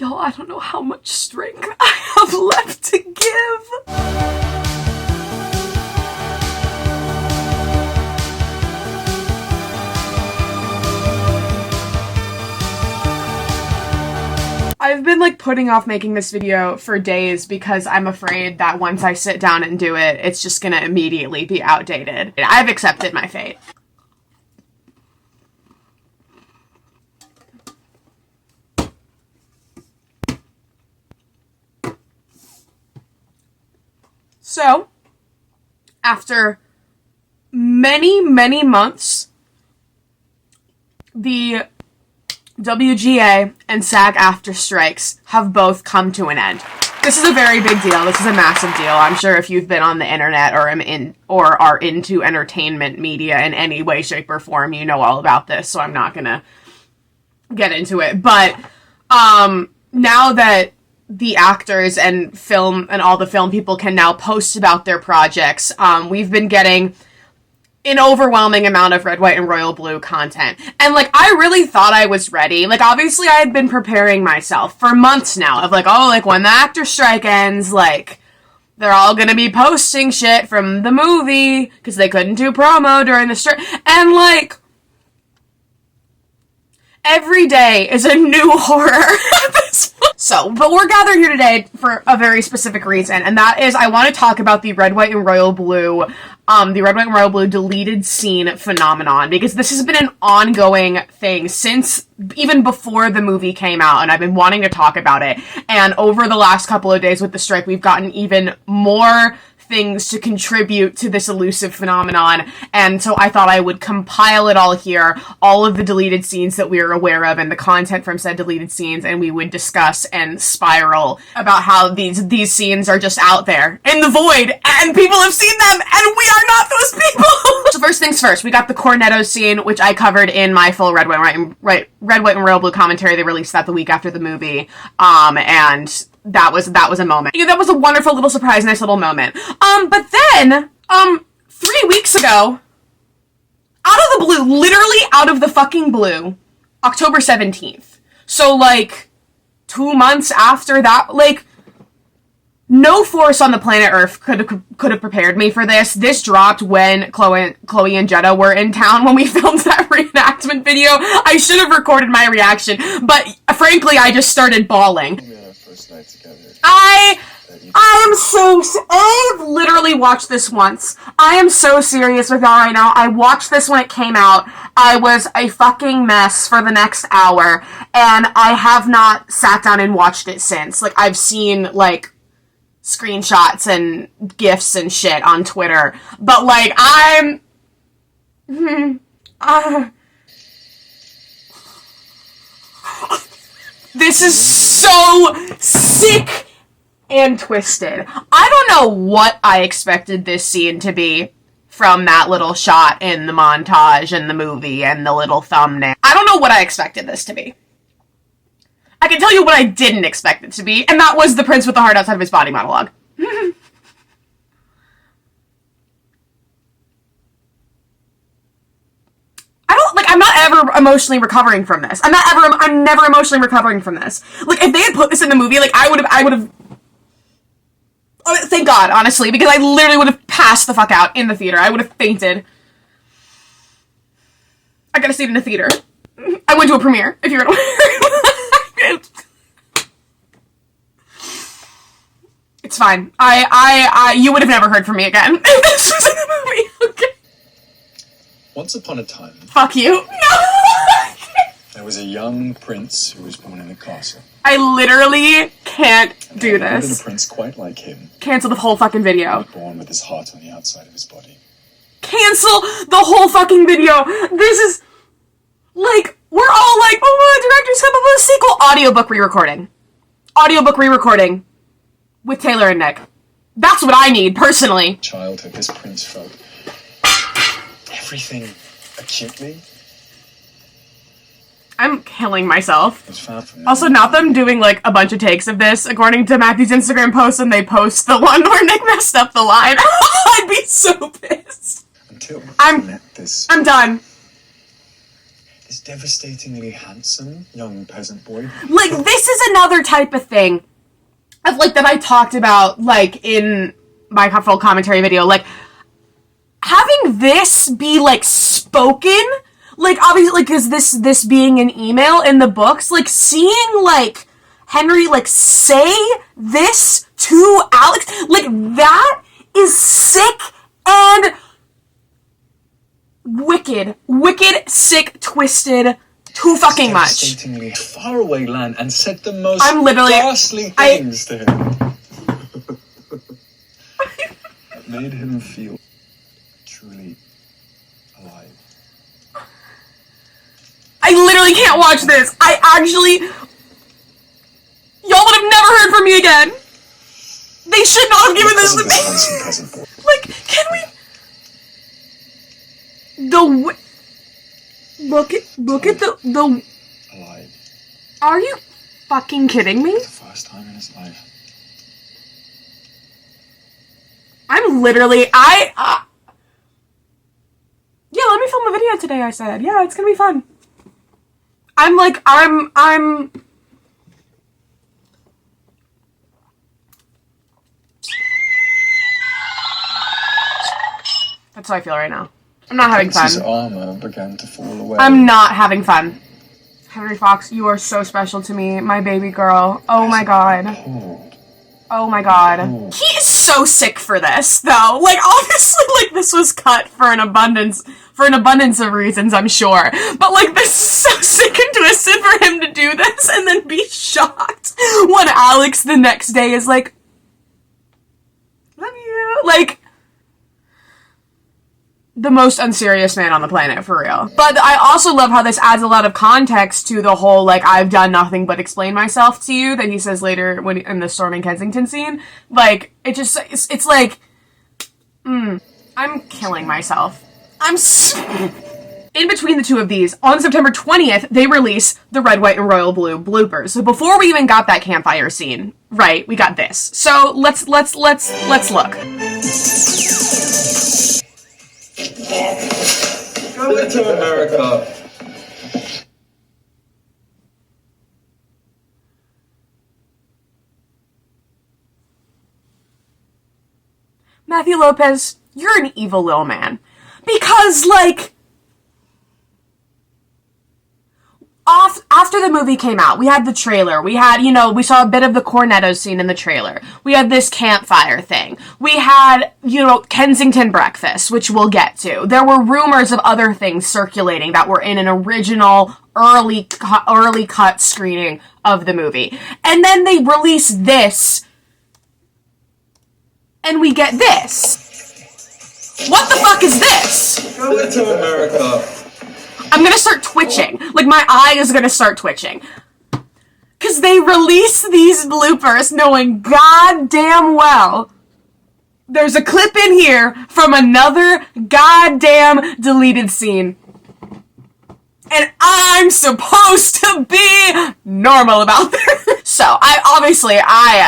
Y'all, I don't know how much strength I have left to give. I've been like putting off making this video for days because I'm afraid that once I sit down and do it, it's just gonna immediately be outdated. I've accepted my fate. So, after many, many months, the WGA and SAG-AFTRA strikes have both come to an end. This is a very big deal. This is a massive deal. I'm sure if you've been on the internet or are into entertainment media in any way, shape, or form, you know all about this, so I'm not gonna get into it. But now that the actors and film and all the film people can now post about their projects, we've been getting an overwhelming amount of red, white, and royal blue content. And, like, I really thought I was ready. Like, obviously I had been preparing myself for months now of, like, oh, like, when the actor strike ends, like, they're all gonna be posting shit from the movie because they couldn't do promo during the strike. And, like, every day is a new horror at this point. So, but we're gathered here today for a very specific reason, and that is I want to talk about the red, white, and royal blue deleted scene phenomenon, because this has been an ongoing thing since even before the movie came out, and I've been wanting to talk about it. And over the last couple of days with the strike, we've gotten even more things to contribute to this elusive phenomenon, and so I thought I would compile it all here, all of the deleted scenes that we are aware of and the content from said deleted scenes, and we would discuss and spiral about how these scenes are just out there in the void, and people have seen them, and we are not those people! So first things first, we got the cornetto scene, which I covered in my full red, white, and royal blue commentary. They released that the week after the movie, and that was a moment. Yeah, that was a wonderful little surprise, nice little moment. But then, 3 weeks ago, out of the blue, literally out of the fucking blue, October 17th. So, like, 2 months after that, like, no force on the planet Earth could have prepared me for this. This dropped when Chloe and Jetta were in town when we filmed that reenactment video. I should have recorded my reaction, but frankly, I just started bawling. Night together. I've literally watched this once. I am so serious with y'all right now. I watched this when it came out. I was a fucking mess for the next hour, and I have not sat down and watched it since. Like, I've seen, like, screenshots and GIFs and shit on Twitter, but, like, this is so sick and twisted. I don't know what I expected this scene to be from that little shot in the montage and the movie and the little thumbnail. I don't know what I expected this to be. I can tell you what I didn't expect it to be, and that was the prince with the heart outside of his body monologue. I'm not ever emotionally recovering from this. I'm never emotionally recovering from this. Like, if they had put this in the movie, like, I would have, oh, thank God, honestly, because I literally would have passed the fuck out in the theater. I would have fainted. I got a seat in the theater. I went to a premiere, if you're aware. It's fine. You would have never heard from me again if this was in the movie, okay? Once upon a time... Fuck you. No! There was a young prince who was born in a castle. I literally can't do this. And a prince quite like him. Cancel the whole fucking video. Born with his heart on the outside of his body. Cancel the whole fucking video. This is... Like, we're all like, oh, my director's coming with a sequel. Audiobook re-recording. Audiobook re-recording. With Taylor and Nick. That's what I need, personally. Childhood, this prince felt everything acutely. I'm killing myself. It was far from also, not them doing, like, a bunch of takes of this. According to Matthew's Instagram post, and they post the one where Nick messed up the line. I'd be so pissed. Until I met this... I'm done. This devastatingly handsome young peasant boy. Like, this is another type of thing of, like, that I talked about, like, in my full commentary video. Like, having this be, like, spoken, like, obviously, like, because this being an email in the books, like, seeing, like, Henry, like, say this to Alex, like, that is sick and wicked, sick, twisted, too fucking much. Devastatingly faraway land and said the most I'm literally, ghastly things to him. It made him feel truly alive. I literally can't watch this. Y'all would have never heard from me again. They should not have given this to me. Like, can we? Look at the. Alive. Are you fucking kidding me? The first time in his life. I'm literally, yeah, let me film a video today, I said. Yeah, it's gonna be fun. I'm that's how I feel right now. I'm not having fun. His armor began to fall away. I'm not having fun. Henry Fox, you are so special to me, my baby girl. Oh my god. Oh my god. He is so sick for this, though. Like, obviously, like, this was cut for an abundance of reasons, I'm sure. But, like, this is so sick and twisted for him to do this and then be shocked when Alex the next day is like, love you. Like, the most unserious man on the planet, for real. But I also love how this adds a lot of context to the whole, like, I've done nothing but explain myself to you that he says later when in the storming Kensington scene. Like, it's like, I'm killing myself. In between the two of these, on September 20th, they release the red, white, and royal blue bloopers. So before we even got that campfire scene, right, we got this. So let's look. Go to America. Matthew Lopez, you're an evil little man. Because, like, after the movie came out, we had the trailer. We had, we saw a bit of the cornetto scene in the trailer. We had this campfire thing. We had, Kensington breakfast, which we'll get to. There were rumors of other things circulating that were in an original early cut screening of the movie. And then they release this, and we get this. What the fuck is this? Go to America. I'm gonna start twitching. Like, my eye is gonna start twitching. Because they release these bloopers knowing goddamn well there's a clip in here from another goddamn deleted scene. And I'm supposed to be normal about this. So, I,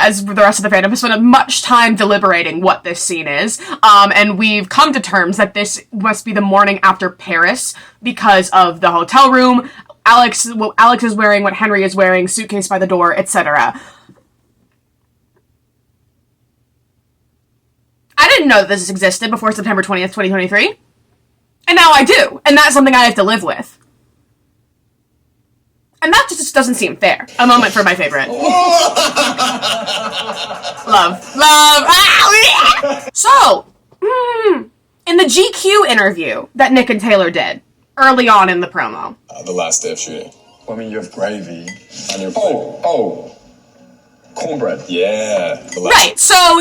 as the rest of the fandom, have spent much time deliberating what this scene is. And we've come to terms that this must be the morning after Paris because of the hotel room, Alex is wearing what Henry is wearing, suitcase by the door, etc. I didn't know that this existed before September 20th, 2023. And now I do. And that's something I have to live with. And that just doesn't seem fair. A moment for my favorite. Love. Ah, so, in the GQ interview that Nick and Taylor did early on in the promo. The last day of shooting. Well, I mean, you have gravy on your plate. Cornbread. Yeah. Right, so,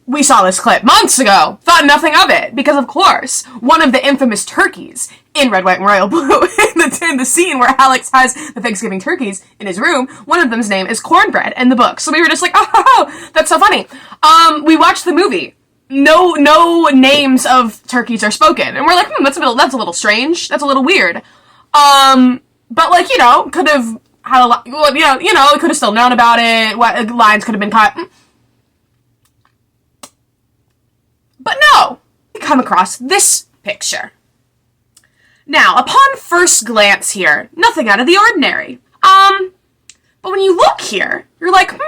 we saw this clip months ago, thought nothing of it, because of course, one of the infamous turkeys in Red, White, and Royal Blue, in the scene where Alex has the Thanksgiving turkeys in his room, one of them's name is Cornbread in the book. So we were just like, oh, that's so funny. We watched the movie. No names of turkeys are spoken. And we're like, that's a little strange. That's a little weird. But like, could have had a lot, could have still known about it. What lines could have been cut. But no, we come across this picture. Now, upon first glance here, nothing out of the ordinary. But when you look here, you're like,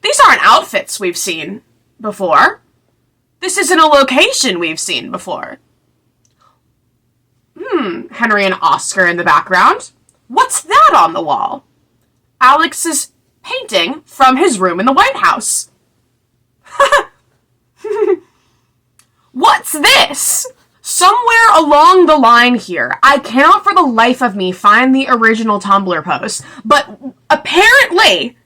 these aren't outfits we've seen before. This isn't a location we've seen before. Henry and Oscar in the background. What's that on the wall? Alex's painting from his room in the White House. What's this? Somewhere along the line here, I cannot for the life of me find the original Tumblr post, but apparently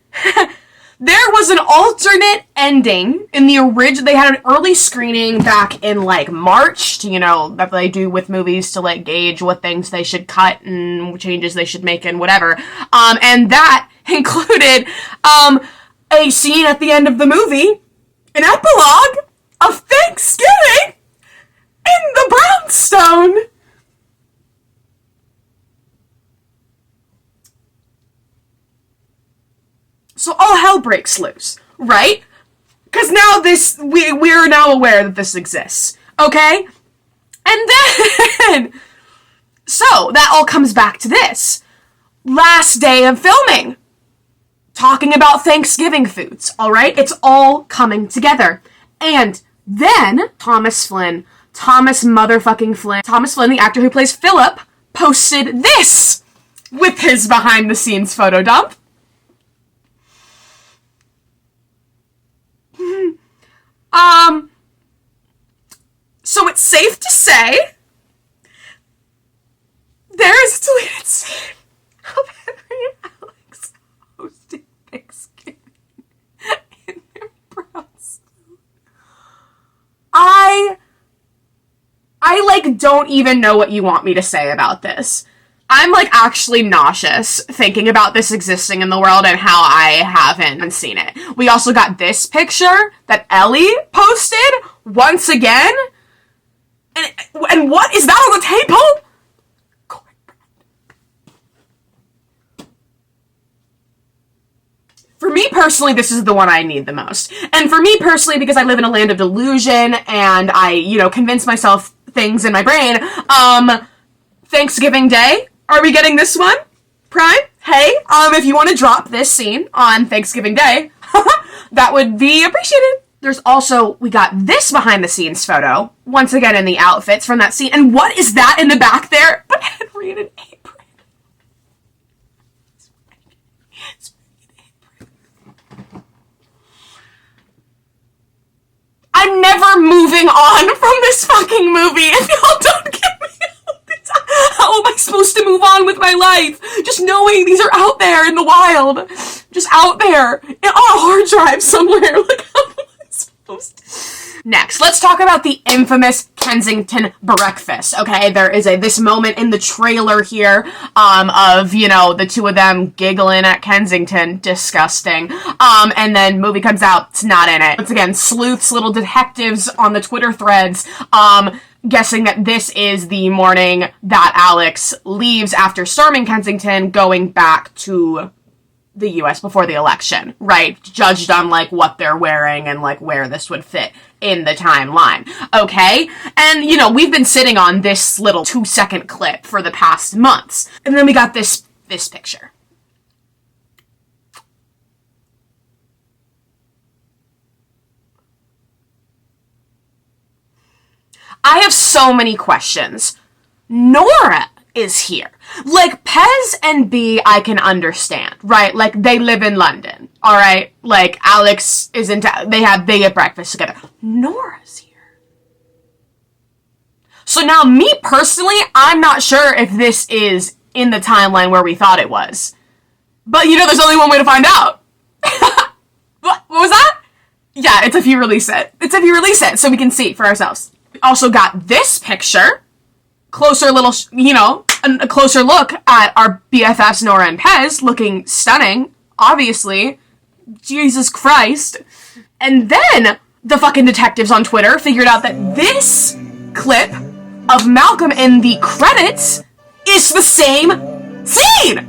there was an alternate ending in the original. They had an early screening back in like March, that they do with movies to like gauge what things they should cut and changes they should make and whatever. And that included a scene at the end of the movie, an epilogue of Thanksgiving in the brownstone. So all hell breaks loose, right? Because now we're now aware that this exists, okay? And then, so that all comes back to this. Last day of filming. Talking about Thanksgiving foods, all right? It's all coming together. And then Thomas Flynn, the actor who plays Philip, posted this with his behind-the-scenes photo dump. So it's safe to say there is a deleted scene of Henry and Alex hosting Thanksgiving in their brownstone. I don't even know what you want me to say about this. I'm actually nauseous thinking about this existing in the world and how I haven't seen it. We also got this picture that Ellie posted once again. And what is that on the table? Cornbread. For me personally, this is the one I need the most. And for me personally, because I live in a land of delusion and I, convince myself things in my brain, Thanksgiving Day, are we getting this one? Prime? Hey, if you want to drop this scene on Thanksgiving Day, that would be appreciated. There's also, we got this behind the scenes photo, once again in the outfits from that scene. And what is that in the back there? But Henry in an apron. It's wearing an apron. I'm never moving on from this fucking movie if y'all don't get me out the time. How am I supposed to move on with my life? Just knowing these are out there in the wild. Just out there on a hard drive somewhere. How am I supposed to? Next, let's talk about the infamous Kensington breakfast, okay? There is this moment in the trailer here, of, the two of them giggling at Kensington. Disgusting. And then movie comes out, it's not in it. Once again, sleuths, little detectives on the Twitter threads, guessing that this is the morning that Alex leaves after storming Kensington, going back to the US before the election, right? Judged on what they're wearing and where this would fit in the timeline, okay? And we've been sitting on this little 2-second clip for the past months. And then we got this picture. I have so many questions. Nora is here. Pez and B, I can understand, right? They live in London, all right? Alex is they get breakfast together. Nora's here. So now, me personally, I'm not sure if this is in the timeline where we thought it was. But, there's only one way to find out. What was that? Yeah, it's if you release it. So we can see for ourselves. We also got this picture. Closer little, a closer look at our BFFs Nora and Pez, looking stunning, obviously. Jesus Christ. And then the fucking detectives on Twitter figured out that this clip of Malcolm in the credits is the same scene!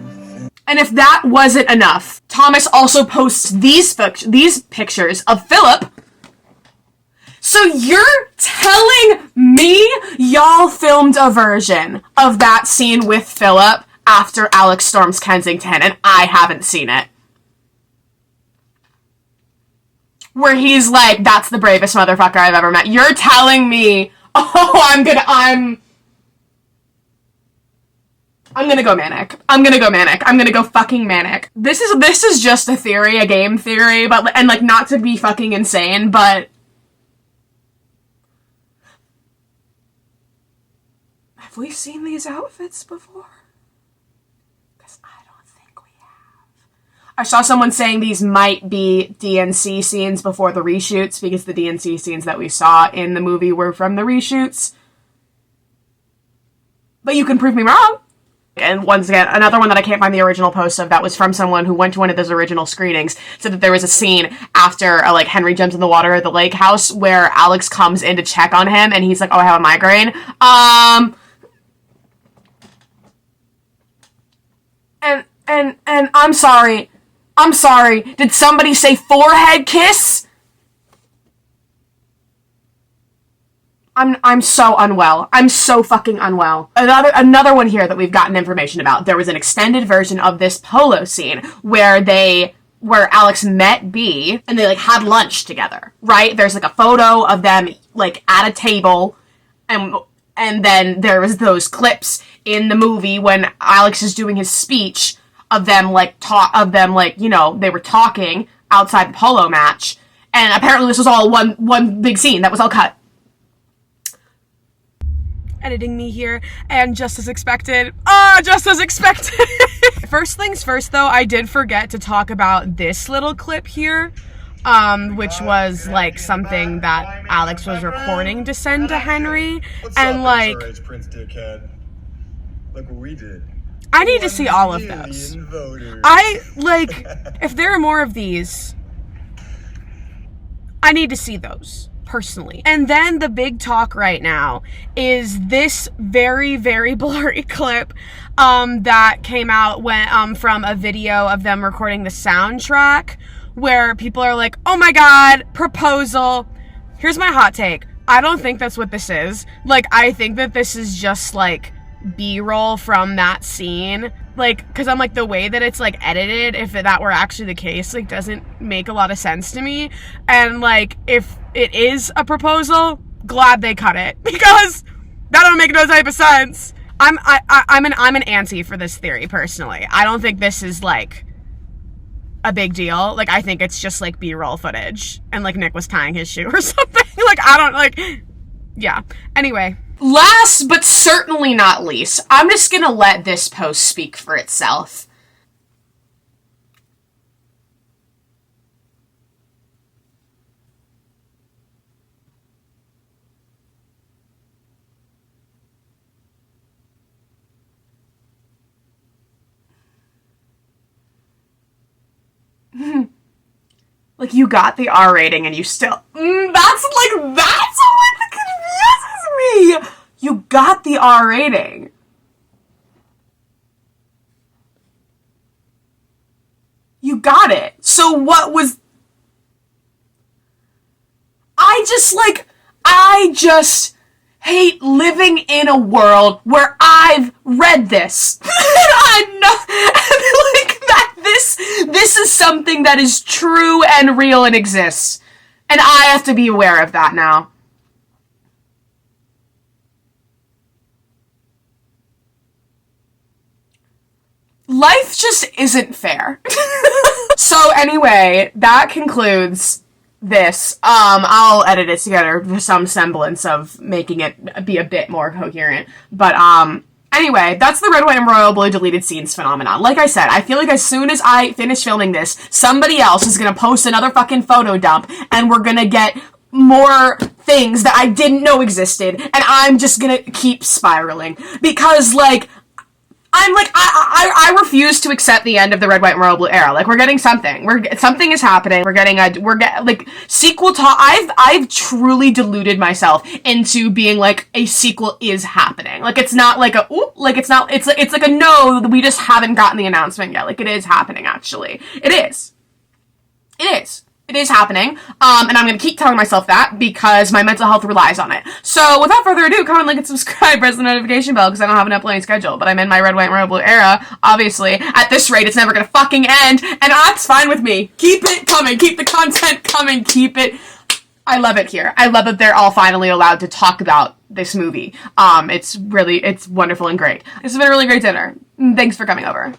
And if that wasn't enough, Thomas also posts these pictures of Philip So you're telling me y'all filmed a version of that scene with Philip after Alex storms Kensington, and I haven't seen it. Where he's like, that's the bravest motherfucker I've ever met. You're telling me, oh, I'm gonna go manic. I'm gonna go fucking manic. This is just a theory, a game theory, but, and like, not to be fucking insane, but have we seen these outfits before? Because I don't think we have. I saw someone saying these might be DNC scenes before the reshoots, because the DNC scenes that we saw in the movie were from the reshoots. But you can prove me wrong. And once again, another one that I can't find the original post of that was from someone who went to one of those original screenings, said that there was a scene after, like, Henry jumps in the water at the lake house where Alex comes in to check on him, and he's like, oh, I have a migraine. And I'm sorry. Did somebody say forehead kiss? I'm so unwell. I'm so fucking unwell. Another one here that we've gotten information about. There was an extended version of this Polo scene where Alex met B and they like had lunch together, right? There's like a photo of them like at a table, and then there was those clips in the movie when Alex is doing his speech of them like you know, they were talking outside the polo match, and apparently this was all one big scene that was all cut. Editing me here, and just as expected. First things first, though, I did forget to talk about this little clip here, which was, like, something that Alex was recording to send to Henry, and, like, Look what we did. I need to see all of those. If there are more of these, I need to see those. Personally. And then the big talk right now is this very, very blurry clip that came out from a video of them recording the soundtrack, where people are like, oh my god, proposal. Here's my hot take. I don't think that's what this is. Like, I think that this is just like B-roll from that scene. Like, because I'm like, the way that it's like edited, if that were actually the case, like, doesn't make a lot of sense to me. And like, if it is a proposal, glad they cut it, because that don't make no type of sense. I'm an anti for this theory personally. I don't think this is like a big deal. Like, I think it's just like B-roll footage, and like Nick was tying his shoe or something. Like, I don't like, yeah. Anyway. Last but certainly not least, I'm just gonna let this post speak for itself. Like, you got the R rating and you still... that's what confuses me! You got the R rating. You got it. So what was... I just hate living in a world where I've read this. And I know... like, that this is something that is true and real and exists. And I have to be aware of that now. Life just isn't fair. So anyway, that concludes this. I'll edit it together for some semblance of making it be a bit more coherent. But, anyway, that's the red, white, and royal blue deleted scenes phenomenon. Like I said, I feel like as soon as I finish filming this, somebody else is gonna post another fucking photo dump, and we're gonna get more things that I didn't know existed, and I'm just gonna keep spiraling. Because, like, I refuse to accept the end of the red, white, and royal blue era. Like, we're getting something. Something is happening. Sequel talk. I've truly deluded myself into being like, a sequel is happening. Like, it's not like it's like a no, we just haven't gotten the announcement yet. Like, it is happening, actually. It is. It is happening, and I'm going to keep telling myself that because my mental health relies on it. So without further ado, comment, like, and subscribe, press the notification bell because I don't have an uploading schedule, but I'm in my red, white, and royal blue era, obviously. At this rate, it's never going to fucking end, and that's fine with me. Keep it coming. Keep the content coming. Keep it. I love it here. I love that they're all finally allowed to talk about this movie. It's wonderful and great. This has been a really great dinner. Thanks for coming over.